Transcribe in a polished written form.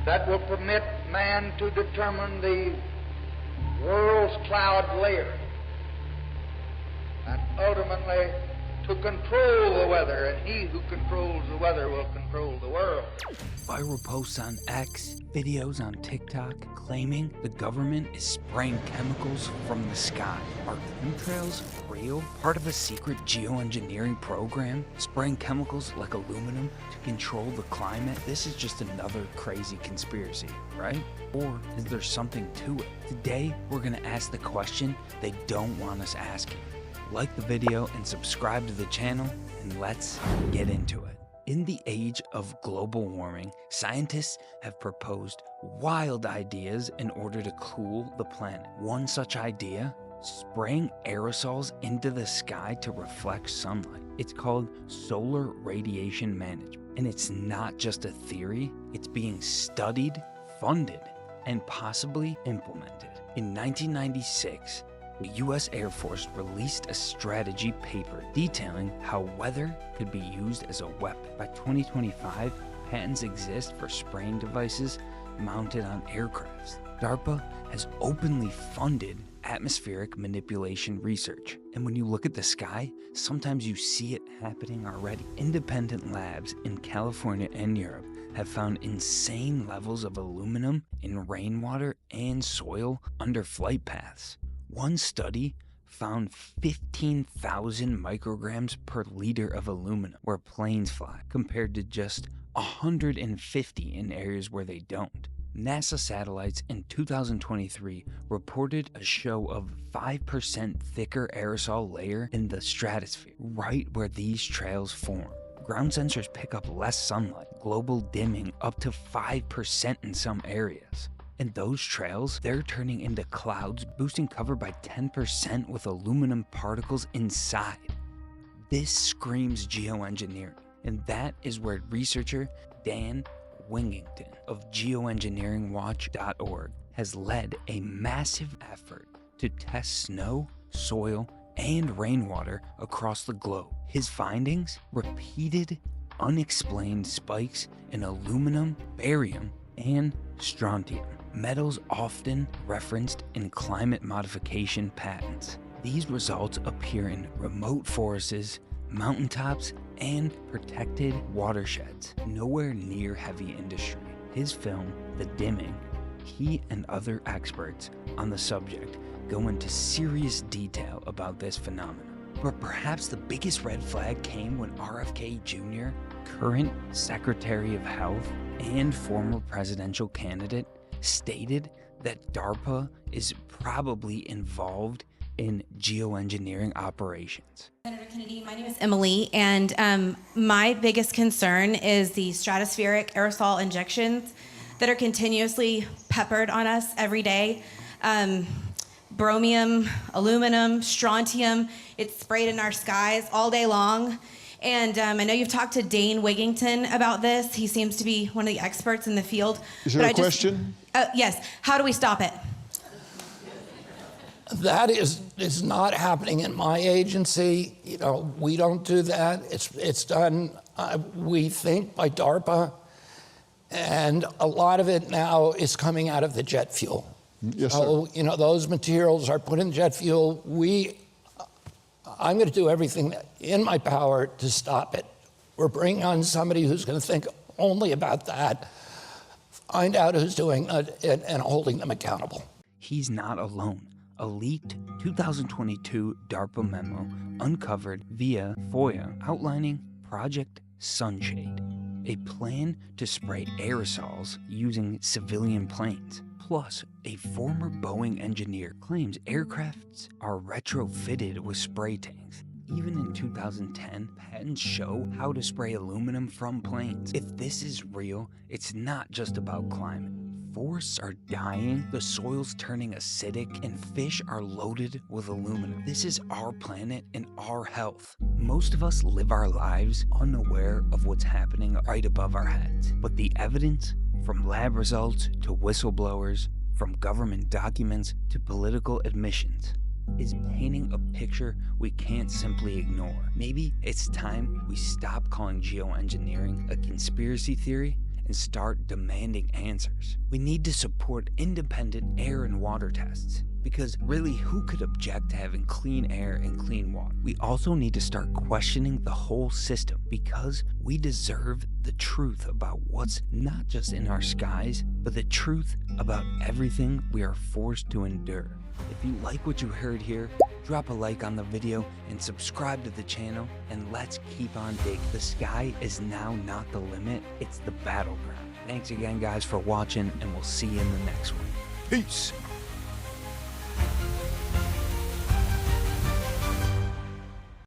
that will permit man to determine the world's cloud layer and ultimately to control the weather, and he who controls the weather will control the world. Viral posts on X, videos on TikTok claiming the government is spraying chemicals from the sky. Are chemtrails real? Part of a secret geoengineering program? Spraying chemicals like aluminum to control the climate? This is just another crazy conspiracy, right? Or is there something to it? Today, we're gonna ask the question they don't want us asking. Like the video and subscribe to the channel, and let's get into it. In the age of global warming, scientists have proposed wild ideas in order to cool the planet. One such idea, spraying aerosols into the sky to reflect sunlight. It's called solar radiation management. And it's not just a theory, it's being studied, funded, and possibly implemented. In 1996, the U.S. Air Force released a strategy paper detailing how weather could be used as a weapon. By 2025, patents exist for spraying devices mounted on aircrafts. DARPA has openly funded atmospheric manipulation research. And when you look at the sky, sometimes you see it happening already. Independent labs in California and Europe have found insane levels of aluminum in rainwater and soil under flight paths. One study found 15,000 micrograms per liter of aluminum where planes fly, compared to just 150 in areas where they don't. NASA satellites in 2023 reported a show of 5% thicker aerosol layer in the stratosphere, right where these trails form. Ground sensors pick up less sunlight, global dimming up to 5% in some areas. And those trails, they're turning into clouds, boosting cover by 10% with aluminum particles inside. This screams geoengineering, and that is where researcher Dane Wigington of Geoengineeringwatch.org has led a massive effort to test snow, soil, and rainwater across the globe. His findings? Repeated, unexplained spikes in aluminum, barium, and strontium, metals often referenced in climate modification patents. These results appear in remote forests, mountaintops, and protected watersheds, nowhere near heavy industry. His film, The Dimming, he and other experts on the subject go into serious detail about this phenomenon. But perhaps the biggest red flag came when RFK Jr., current Secretary of Health and former presidential candidate, stated that DARPA is probably involved in geoengineering operations. Senator Kennedy, my name is Emily, and my biggest concern is the stratospheric aerosol injections that are continuously peppered on us every day. Bromium, aluminum, strontium, it's sprayed in our skies all day long. And I know you've talked to Dane Wigington about this. He seems to be one of the experts in the field. Is there a question? Yes. How do we stop it? That is not happening in my agency. You know, we don't do that. It's done, we think, by DARPA. And a lot of it now is coming out of the jet fuel. Yes, so, sir. you know, those materials are put in jet fuel. I'm going to do everything in my power to stop it. We're bringing on somebody who's going to think only about that, find out who's doing it, and holding them accountable. He's not alone. A leaked 2022 DARPA memo uncovered via FOIA outlining Project Sunshade, a plan to spray aerosols using civilian planes. Plus, a former Boeing engineer claims aircrafts are retrofitted with spray tanks. Even in 2010, patents show how to spray aluminum from planes. If this is real, it's not just about climate. Forests are dying, the soil's turning acidic, and fish are loaded with aluminum. This is our planet and our health. Most of us live our lives unaware of what's happening right above our heads. But the evidence, from lab results to whistleblowers, from government documents to political admissions, is painting a picture we can't simply ignore. Maybe it's time we stop calling geoengineering a conspiracy theory and start demanding answers. We need to support independent air and water tests, because really, who could object to having clean air and clean water? We also need to start questioning the whole system, because we deserve the truth about what's not just in our skies, but the truth about everything we are forced to endure. If you like what you heard here, drop a like on the video and subscribe to the channel, and let's keep on digging. The sky is now not the limit, it's the battleground. Thanks again, guys, for watching, and we'll see you in the next one. Peace!